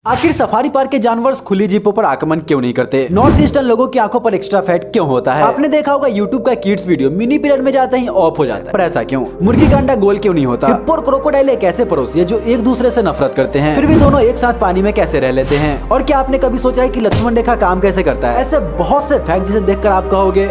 आखिर safari park के जानवर खुली जीपों पर आक्रमण क्यों नहीं करते? नॉर्थ ईस्टर्न लोगों की आंखों पर एक्स्ट्रा फैट क्यों होता है? आपने देखा होगा यूट्यूब का किड्स वीडियो मिनी पिलर में जाते ही ऑफ हो जाता है, पर ऐसा क्यों? मुर्गी का अंडा गोल क्यों नहीं होता? हिप्पो और क्रोकोडाइल एक ऐसे पड़ोसी है जो एक दूसरे से नफरत करते हैं, फिर भी दोनों एक साथ पानी में कैसे रह लेते हैं? और क्या आपने कभी सोचा है कि लक्ष्मण रेखा काम कैसे करता है? ऐसे बहुत से फैक्ट जिसे देखकर आप कहोगे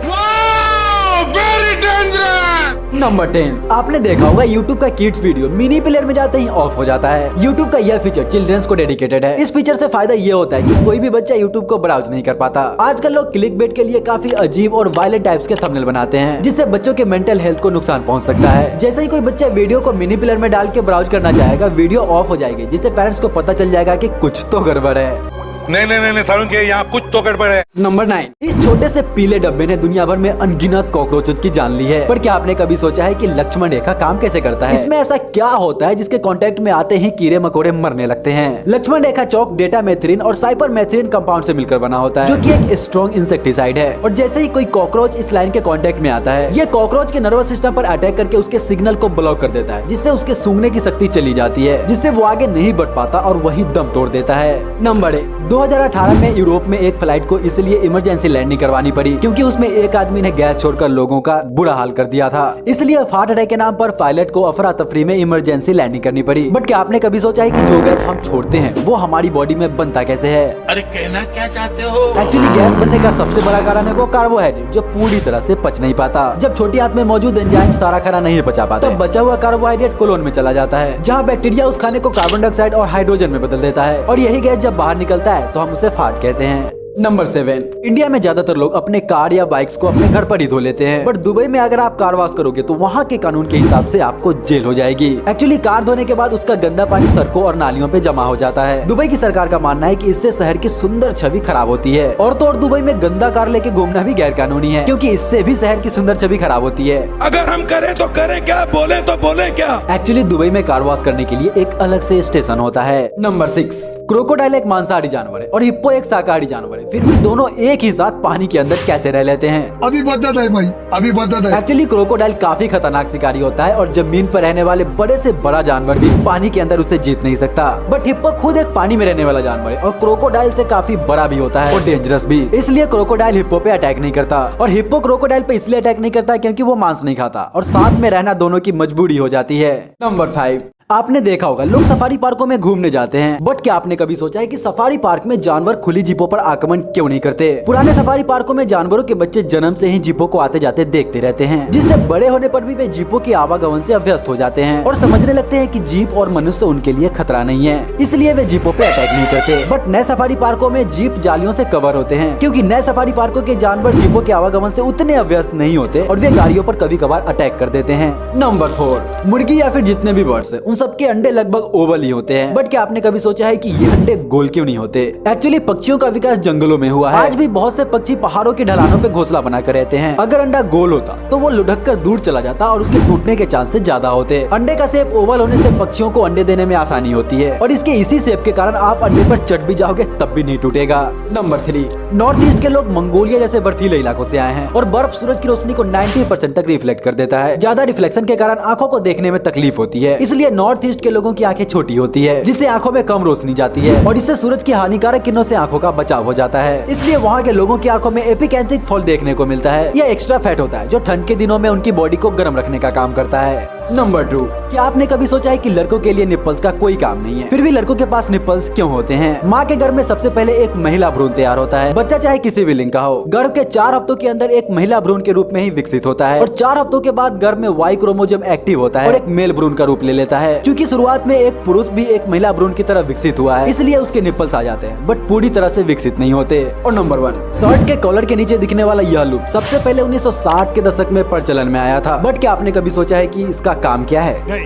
नंबर 10। आपने देखा होगा YouTube का किड्स वीडियो मिनी प्लेयर में जाते ही ऑफ हो जाता है। YouTube का यह फीचर चिल्ड्रंस को डेडिकेटेड है। इस फीचर से फायदा ये होता है कि कोई भी बच्चा YouTube को ब्राउज नहीं कर पाता। आजकल लोग क्लिक बेट के लिए काफी अजीब और वायलेंट टाइप्स के थंबनेल बनाते हैं, जिससे बच्चों के मेंटल हेल्थ को नुकसान पहुंच सकता है। जैसे ही कोई बच्चा वीडियो को मिनी प्लेयर में डाल के ब्राउज करना चाहेगा, वीडियो ऑफ हो जाएगी, जिससे पेरेंट्स को पता चल जाएगा कि कुछ तो गड़बड़ है। नहीं सारुण के यहाँ कुछ तो गड़बड़ है। नंबर 9। इस छोटे से पीले डब्बे ने दुनिया भर में अनगिनत कॉकरोचेस की जान ली है, पर क्या आपने कभी सोचा है कि लक्ष्मण रेखा काम कैसे करता है? इसमें ऐसा क्या होता है जिसके कांटेक्ट में आते ही कीड़े मकोड़े मरने लगते हैं? लक्ष्मण रेखा चौक डेटामेथ्रिन और साइपरमेथ्रिन कंपाउंड से मिलकर बना होता है, जो कि एक स्ट्रॉन्ग इंसेक्टिसाइड है। और जैसे ही कोई कॉकरोच इस लाइन के कांटेक्ट में आता है, ये कॉकरोच के नर्वस सिस्टम पर अटैक करके उसके सिग्नल को ब्लॉक कर देता है, जिससे उसके सूंघने की शक्ति चली जाती है, जिससे वो आगे नहीं बढ़ पाता और वही दम तोड़ देता है। नंबर 1। 2018 में यूरोप में एक फ्लाइट को इसलिए इमरजेंसी लैंडिंग करवानी पड़ी क्योंकि उसमें एक आदमी ने गैस छोड़कर लोगों का बुरा हाल कर दिया था। इसलिए फाट अटैक के नाम पर पायलट को अफरा तफरी में इमरजेंसी लैंडिंग करनी पड़ी। बट क्या आपने कभी सोचा है कि जो गैस हम छोड़ते हैं वो हमारी बॉडी में बनता कैसे है? अरे कहना क्या चाहते हो? एक्चुअली गैस बनने का सबसे बड़ा कारण है वो कार्बोहाइड्रेट, जो पूरी तरह से पच नहीं पाता। जब छोटी आंत में मौजूद एंजाइम सारा खाना नहीं पचा पाता, तब बचा हुआ कार्बोहाइड्रेट कोलोन में चला जाता है, जहाँ बैक्टीरिया उस खाने को कार्बन डाइऑक्साइड और हाइड्रोजन में बदल देता है, और यही गैस जब बाहर निकलता है तो हम उसे फाट कहते हैं। नंबर 7। इंडिया में ज्यादातर लोग अपने कार या बाइक्स को अपने घर पर ही धो लेते हैं, बट दुबई में अगर आप कार वॉश करोगे तो वहाँ के कानून के हिसाब से आपको जेल हो जाएगी। एक्चुअली कार धोने के बाद उसका गंदा पानी सड़कों और नालियों पे जमा हो जाता है। दुबई की सरकार का मानना है कि इससे शहर की सुंदर छवि खराब होती है, और तो और दुबई में गंदा कार लेके घूमना भी गैर कानूनी है, क्योंकि इससे भी शहर की सुंदर छवि खराब होती है। अगर हम करें तो करें क्या, बोले तो बोले क्या? एक्चुअली दुबई में कार वॉश करने के लिए एक अलग से स्टेशन होता है। नंबर 6। क्रोकोडाइल एक मांसाहारी जानवर है और हिप्पो एक शाकाहारी जानवर है, फिर भी दोनों एक ही साथ पानी के अंदर कैसे रह लेते हैं? अभी बता है भाई, अभी बता है। एक्चुअली क्रोकोडाइल काफी खतरनाक शिकारी होता है और जमीन पर रहने वाले बड़े से बड़ा जानवर भी पानी के अंदर उसे जीत नहीं सकता। बट हिप्पो खुद एक पानी में रहने वाला जानवर है और क्रोकोडाइल से काफी बड़ा भी होता है और डेंजरस भी, इसलिए क्रोकोडाइल हिप्पो पे अटैक नहीं करता, और हिप्पो क्रोकोडाइल पे इसलिए अटैक नहीं करता क्योंकि वो मांस नहीं खाता, और साथ में रहना दोनों की मजबूरी हो जाती है। नंबर 5। आपने देखा होगा लोग सफारी पार्कों में घूमने जाते हैं, बट क्या आपने कभी सोचा है कि सफारी पार्क में जानवर खुली जीपों पर आक्रमण क्यों नहीं करते? पुराने सफारी पार्कों में जानवरों के बच्चे जन्म से ही जीपों को आते जाते देखते रहते हैं, जिससे बड़े होने पर भी वे जीपों की आवागमन से अभ्यस्त हो जाते हैं और समझने लगते हैं कि जीप और मनुष्य उनके लिए खतरा नहीं है, इसलिए वे जीपों पे अटैक नहीं करते। बट नए सफारी पार्कों में जीप जालियों से कवर होते हैं, क्योंकि नए सफारी पार्कों के जानवर जीपों के आवागमन से उतने अभ्यस्त नहीं होते और वे गाड़ियों पर कभी कभार अटैक कर देते हैं। नंबर 4। मुर्गी या फिर जितने भी बर्ड्स हैं, उन सबके अंडे लगभग ओवल ही होते हैं, बट क्या आपने कभी सोचा है कि ये अंडे गोल क्यों नहीं होते? एक्चुअली पक्षियों का विकास जंगलों में हुआ है। आज भी बहुत से पक्षी पहाड़ों की ढलानों पे घोंसला बनाकर रहते हैं। अगर अंडा गोल होता तो वो लुढ़क कर दूर चला जाता और उसके टूटने के चांसेस ज्यादा होते। अंडे का शेप ओवल होने से पक्षियों को अंडे देने में आसानी होती है, और इसके इसी शेप के कारण आप अंडे पर चढ़ भी जाओगे तब भी नहीं टूटेगा। नंबर 3। नॉर्थ ईस्ट के लोग मंगोलिया जैसे बर्फीले इलाकों से आए हैं, और बर्फ सूरज की रोशनी को 90% तक रिफ्लेक्ट कर देता है। ज्यादा रिफ्लेक्शन के कारण आंखों को देखने में तकलीफ होती है, इसलिए नॉर्थ ईस्ट के लोगों की आंखें छोटी होती है, जिससे आंखों में कम रोशनी जाती है, और इससे सूरज की हानिकारक किरणों से आंखों का बचाव हो जाता है। इसलिए वहाँ के लोगों की आंखों में एपिकेंथिक फॉल देखने को मिलता है। यह एक्स्ट्रा फैट होता है जो ठंड के दिनों में उनकी बॉडी को गर्म रखने का काम करता है। नंबर 2। क्या आपने कभी सोचा है कि लड़कों के लिए निप्पल्स का कोई काम नहीं है, फिर भी लड़कों के पास निप्पल्स क्यों होते हैं? माँ के गर्भ में सबसे पहले एक महिला भ्रूण तैयार होता है, बच्चा चाहे किसी भी लिंग का हो। गर्भ के 4 हफ्तों के अंदर एक महिला भ्रूण के रूप में ही विकसित होता है, और 4 हफ्तों के बाद गर्भ में वाई क्रोमोसोम एक्टिव होता है और एक मेल भ्रूण का रूप ले लेता है। क्योंकि शुरुआत में एक पुरुष भी एक महिला भ्रूण की तरह विकसित हुआ है, इसलिए उसके निप्पल्स आ जाते हैं, बट पूरी तरह से विकसित नहीं होते। और नंबर 1। शर्ट के कॉलर के नीचे दिखने वाला यह लूप सबसे पहले 1960 के दशक में प्रचलन में आया था, बट क्या आपने कभी सोचा है कि इसका काम क्या है?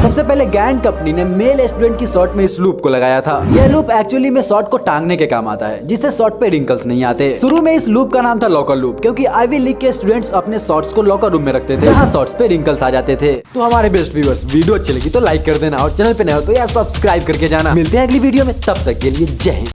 सबसे पहले गैंग कंपनी ने मेल स्टूडेंट की शर्ट में इस लूप को लगाया था। यह लूप एक्चुअली में शर्ट को टांगने के काम आता है, जिससे शर्ट पे रिंकल्स नहीं आते। शुरू में इस लूप का नाम था लॉकर लूप, क्योंकि आईवी लीग के स्टूडेंट्स अपने शर्ट्स को लॉकर रूम में रखते थे, जहाँ शर्ट्स पे रिंकल्स आ जाते थे। तो हमारे बेस्ट व्यूअर्स, वीडियो अच्छी लगी तो लाइक कर देना, और चैनल पे नए हो तो यार सब्सक्राइब करके जाना। मिलते हैं अगली वीडियो में, तब तक के लिए जय हिंद।